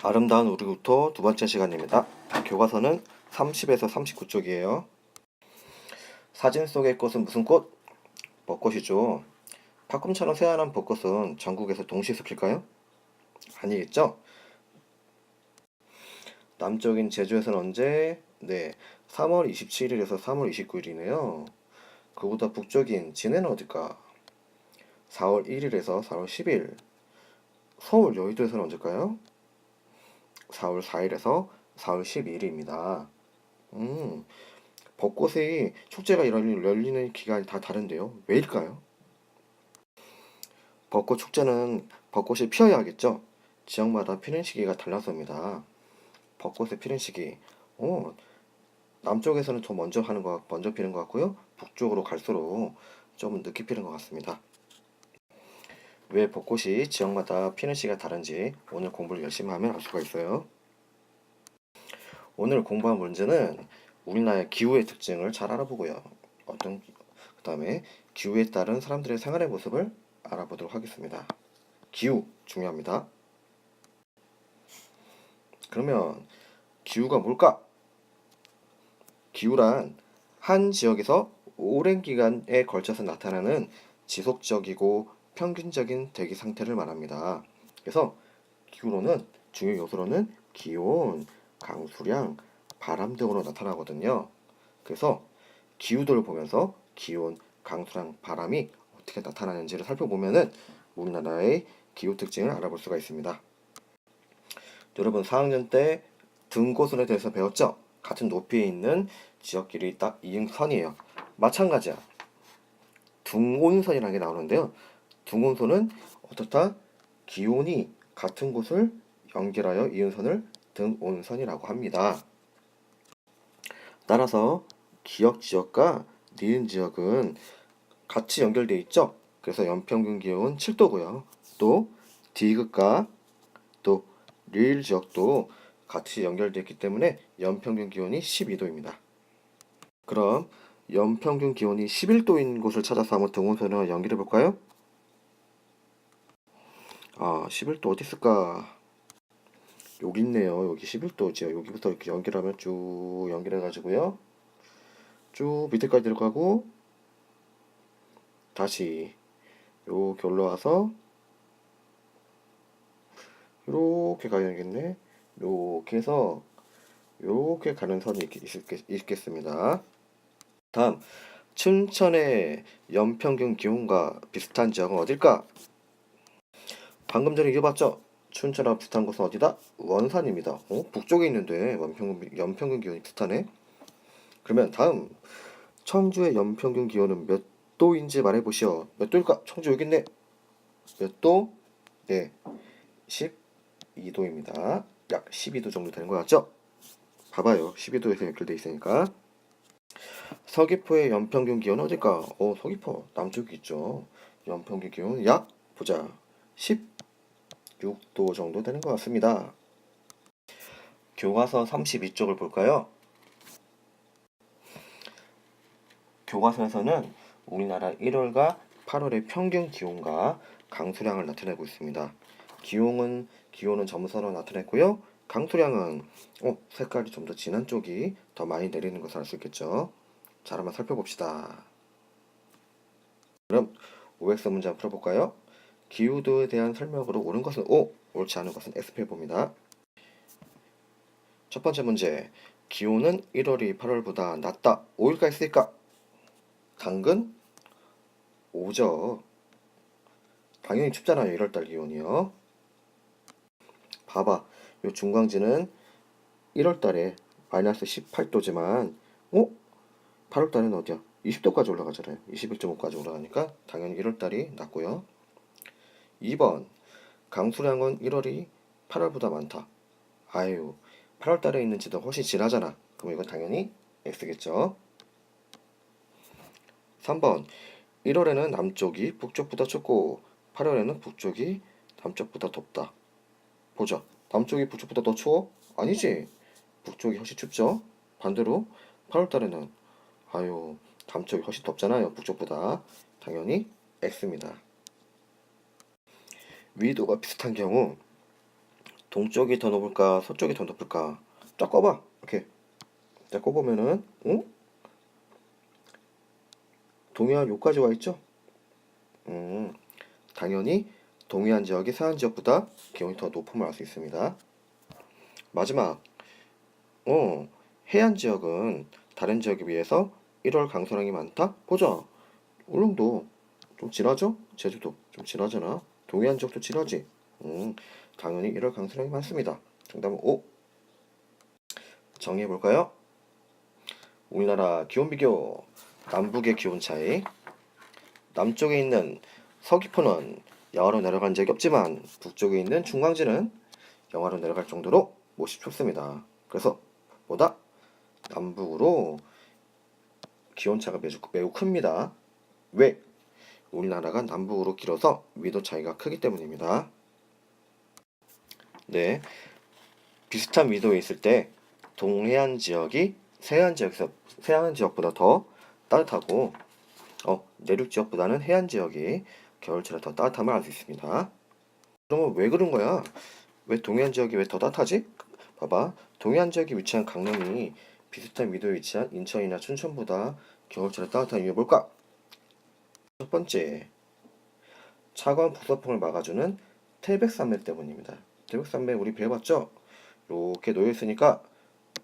아름다운 우리국토 두 번째 시간입니다. 교과서는 30에서 39쪽이에요. 사진 속의 꽃은 무슨 꽃? 벚꽃이죠. 팝꿈처럼 새하얀 벚꽃은 전국에서 동시에 섞일까요? 아니겠죠? 남쪽인 제주에서는 언제? 네, 3월 27일에서 3월 29일이네요. 그보다 북쪽인 진해는 어딜까? 4월 1일에서 4월 10일. 서울 여의도에서는 언제일까요? 4월 4일에서 4월 12일입니다. 음, 벚꽃의 축제가 열리는 기간이 다 다른데요. 왜일까요? 벚꽃 축제는 벚꽃이 피어야겠죠? 지역마다 피는 시기가 달라서입니다. 벚꽃의 피는 시기. 어, 남쪽에서는 더 먼저 피는 것 같고요. 북쪽으로 갈수록 좀 늦게 피는 것 같습니다. 왜 벚꽃이 지역마다 피는 시기가 다른지 오늘 공부를 열심히 하면 알 수가 있어요. 오늘 공부한 문제는 우리나라의 기후의 특징을 잘 알아보고요. 그 다음에 기후에 따른 사람들의 생활의 모습을 알아보도록 하겠습니다. 기후 중요합니다. 그러면 기후가 뭘까? 기후란 한 지역에서 오랜 기간에 걸쳐서 나타나는 지속적이고 평균적인 대기 상태를 말합니다. 그래서 기후로는 중요 요소로는 기온, 강수량, 바람 등으로 나타나거든요. 그래서 기후도를 보면서 기온, 강수량, 바람이 어떻게 나타나는지를 살펴보면은 우리나라의 기후 특징을 알아볼 수가 있습니다. 여러분 4학년 때 등고선에 대해서 배웠죠? 같은 높이에 있는 지역끼리 딱 이응선이에요. 마찬가지야. 둥온선이라는 게 나오는데요. 둥온선은 어떻다? 기온이 같은 곳을 연결하여 이은 선을 등온선이라고 합니다. 따라서 기역 지역과 니은 지역은 같이 연결되어 있죠. 그래서 연평균 기온 7도고요. 또 디귿과 또 리을 지역도 같이 연결되어 있기 때문에 연평균 기온이 12도입니다. 그럼 연평균 기온이 11도인 곳을 찾아서 한번 등온선을 연결해 볼까요? 11도 어디 있을까? 여기 있네요. 여기 11도지요. 여기부터 이렇게 연결하면 쭉 연결해가지고요. 쭉 밑에까지 내려가고 다시 이렇게 올라와서 이렇게 가야겠네. 이렇게 해서 이렇게 가는 선이 있겠습니다. 다음 춘천의 연평균 기온과 비슷한 지역은 어딜까? 방금 전에 이겨봤죠? 춘천하고 비슷한 곳은 어디다? 원산입니다. 북쪽에 있는데 연평균 기온이 비슷하네. 그러면 다음 청주의 연평균 기온은 몇 도인지 말해보시오. 몇 도일까? 청주 여기 있네. 몇 도? 네, 12도입니다. 약 12도 정도 되는 것 같죠? 봐봐요. 12도에서 연결돼 있으니까. 서귀포의 연평균 기온은 어딜까? 서귀포 남쪽이 있죠. 연평균 기온 약 보자. 16도 정도 되는 것 같습니다. 교과서 32쪽을 볼까요? 교과서에서는 우리나라 1월과 8월의 평균 기온과 강수량을 나타내고 있습니다. 기온은 점선으로 나타냈고요. 강수량은 색깔이 좀 더 진한 쪽이 더 많이 내리는 것을 알 수 있겠죠. 자, 한번 살펴봅시다. 그럼 OX 문제 한번 풀어볼까요? 기후도에 대한 설명으로 옳은 것은 O, 옳지 않은 것은 X표 봅니다. 첫 번째 문제. 기온은 1월이 8월보다 낮다. 5일까 있을까? 당근? 오죠. 당연히 춥잖아요. 1월달 기온이요. 봐봐. 요 중광지는 1월달에 마이너스 18도지만 8월달에는 어디야? 20도까지 올라가잖아요. 21.5까지 올라가니까 당연히 1월달이 낮고요. 2번. 강수량은 1월이 8월보다 많다. 아유, 8월달에 있는 지도 훨씬 진하잖아. 그럼 이건 당연히 X겠죠. 3번. 1월에는 남쪽이 북쪽보다 춥고 8월에는 북쪽이 남쪽보다 덥다. 보자. 남쪽이 북쪽보다 더 추워? 아니지. 북쪽이 훨씬 춥죠. 반대로 8월달에는 남쪽이 훨씬 덥잖아요. 북쪽보다. 당연히 X입니다. 위도가 비슷한 경우 동쪽이 더 높을까? 서쪽이 더 높을까? 쫙 꺼봐. 이렇게 쫙 꺼보면은 동해안 요까지 와 있죠? 음, 당연히 동해안 지역이 서해안 지역보다 기온이 더 높음을 알 수 있습니다. 마지막, 해안 지역은 다른 지역에 비해서 1월 강수량이 많다? 보자. 울릉도 좀 진하죠? 제주도 좀 진하잖아. 동해안 지역도 진하지? 당연히 1월 강수량이 많습니다. 정답은 O. 정리해볼까요? 우리나라 기온 비교. 남북의 기온 차이. 남쪽에 있는 서귀포는 영하로 내려간 적이 없지만 북쪽에 있는 중광지는 영하로 내려갈 정도로 못이 춥습니다. 그래서 보다 남북으로 기온차가 매우 큽니다. 왜? 우리나라가 남북으로 길어서 위도 차이가 크기 때문입니다. 네, 비슷한 위도에 있을 때 동해안 지역이 서해안 지역보다 더 따뜻하고 내륙 지역보다는 해안 지역이 겨울철에 더 따뜻함을 알 수 있습니다. 그러면 왜 그런 거야? 왜 동해안 지역이 왜 더 따뜻하지? 봐봐, 동해안 지역에 위치한 강릉이 비슷한 위도에 위치한 인천이나 춘천보다 겨울철에 따뜻한 이유 뭘까? 첫 번째, 차가운 북서풍을 막아주는 태백산맥 때문입니다. 태백산맥 우리 배워봤죠? 이렇게 놓여 있으니까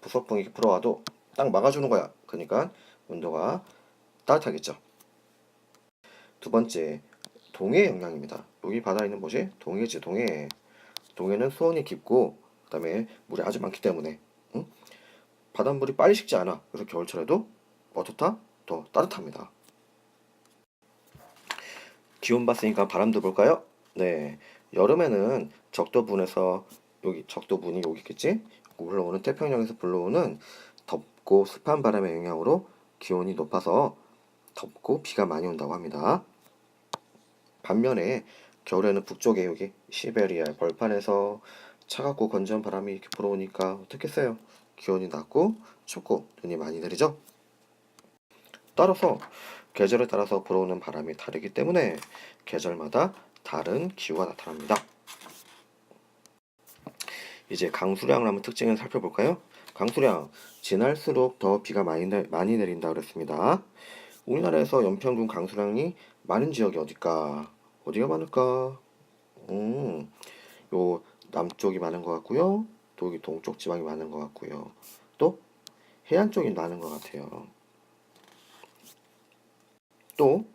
북서풍이 불어와도 딱 막아주는 거야. 그러니까 온도가 따뜻하겠죠. 두 번째, 동해 영향입니다. 여기 바다에 있는 뭐지? 동해지, 동해. 동해는 수온이 깊고 그다음에 물이 아주 많기 때문에 바닷물이 빨리 식지 않아. 그래서 겨울철에도 어떻다? 더 따뜻합니다. 기온 봤으니까 바람도 볼까요? 네, 여름에는 적도분에서 여기 적도분이 여기 있겠지? 흘러오는 태평양에서 불러오는 덥고 습한 바람의 영향으로 기온이 높아서 덥고 비가 많이 온다고 합니다. 반면에 겨울에는 북쪽에 여기 시베리아 벌판에서 차갑고 건조한 바람이 이렇게 불어오니까 어떻겠어요? 기온이 낮고 춥고 눈이 많이 내리죠? 따라서 계절에 따라서 불어오는 바람이 다르기 때문에 계절마다 다른 기후가 나타납니다. 이제 강수량을 한번 특징을 살펴볼까요? 강수량, 지날수록 더 비가 많이 내린다 그랬습니다. 우리나라에서 연평균 강수량이 많은 지역이 어딜까? 어디가 많을까? 요 남쪽이 많은 것 같고요. 또 여기 동쪽 지방이 많은 것 같고요. 또 해안 쪽이 많은 것 같아요. 또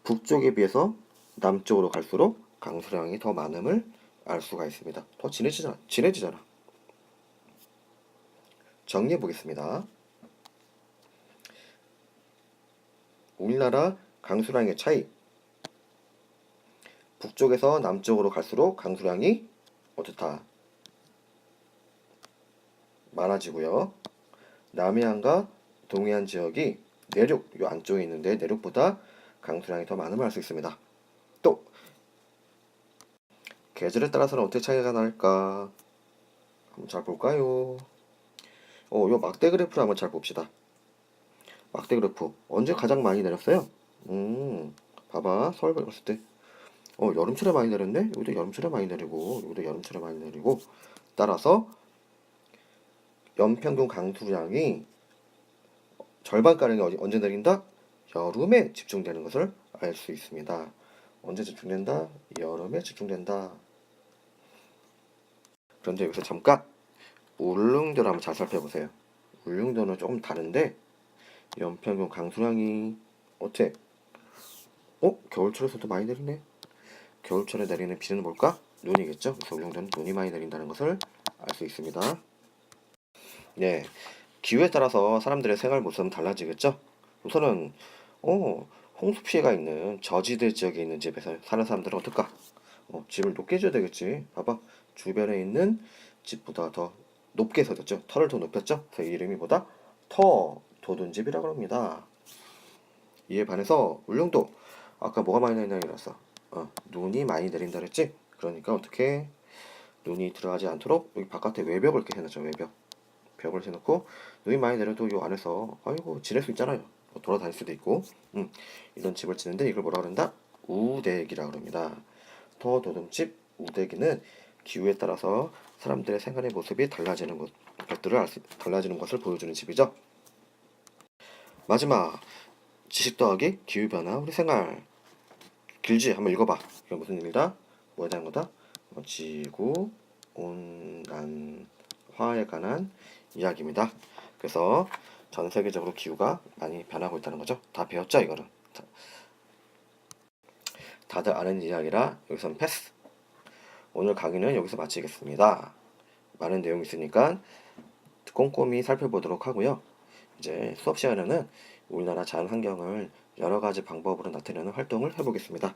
북쪽에 비해서 남쪽으로 갈수록 강수량이 더 많음을 알 수가 있습니다. 더 진해지잖아. 정리해 보겠습니다. 우리나라 강수량의 차이. 북쪽에서 남쪽으로 갈수록 강수량이 어떻다? 많아지고요. 남해안과 동해안 지역이 내륙, 요 안쪽에 있는데 내륙보다 강수량이 더 많음을 알 수 있습니다. 또 계절에 따라서는 어떻게 차이가 날까? 한번 잘 볼까요? 요 막대 그래프를 한번 잘 봅시다. 막대 그래프 언제 가장 많이 내렸어요? 봐봐, 서울 갔을 때 여름철에 많이 내렸네? 여기도 여름철에 많이 내리고 여기도 여름철에 많이 내리고 따라서 연평균 강수량이 절반가량이 언제 내린다? 여름에 집중되는 것을 알 수 있습니다. 언제 집중된다? 여름에 집중된다. 그런데 여기서 잠깐 울릉도를 한번 잘 살펴보세요. 울릉도는 조금 다른데 연평균 강수량이 어때? 겨울철에서도 많이 내리네. 겨울철에 내리는 비는 뭘까? 눈이겠죠. 그래서 울릉도는 눈이 많이 내린다는 것을 알 수 있습니다. 네, 기후에 따라서 사람들의 생활 모습은 달라지겠죠. 우선은 홍수 피해가 있는 저지대 지역에 있는 집에서 사는 사람들은 어떨까? 집을 높게 해줘야 되겠지. 봐봐, 주변에 있는 집보다 더 높게 서졌죠. 터를 더 높였죠. 그래서 이름이 뭐다? 도둔집이라고 합니다. 이에 반해서 울릉도 아까 뭐가 많이 내린다고 했어? 눈이 많이 내린다 그랬지? 그러니까 어떻게 눈이 들어가지 않도록 여기 바깥에 외벽을 이렇게 해놨죠. 벽을 해놓고 눈이 많이 내려도 요 안에서 지낼 수 있잖아요. 돌아다닐 수도 있고 이런 집을 짓는데 이걸 뭐라 그런다? 우대기라 그럽니다. 도둠집 우대기는 기후에 따라서 사람들의 생활의 모습이 달라지는 것을 보여주는 집이죠. 마지막 지식 더하기 기후 변화 우리 생활. 길지? 한번 읽어봐. 이게 무슨 일이다? 뭐에 대한 거다? 지구 온난화에 관한 이야기입니다. 그래서 전 세계적으로 기후가 많이 변하고 있다는 거죠. 다 배웠죠, 이거는? 다들 아는 이야기라 여기서는 패스. 오늘 강의는 여기서 마치겠습니다. 많은 내용이 있으니까 꼼꼼히 살펴보도록 하고요. 이제 수업 시간에는 우리나라 자연 환경을 여러 가지 방법으로 나타내는 활동을 해보겠습니다.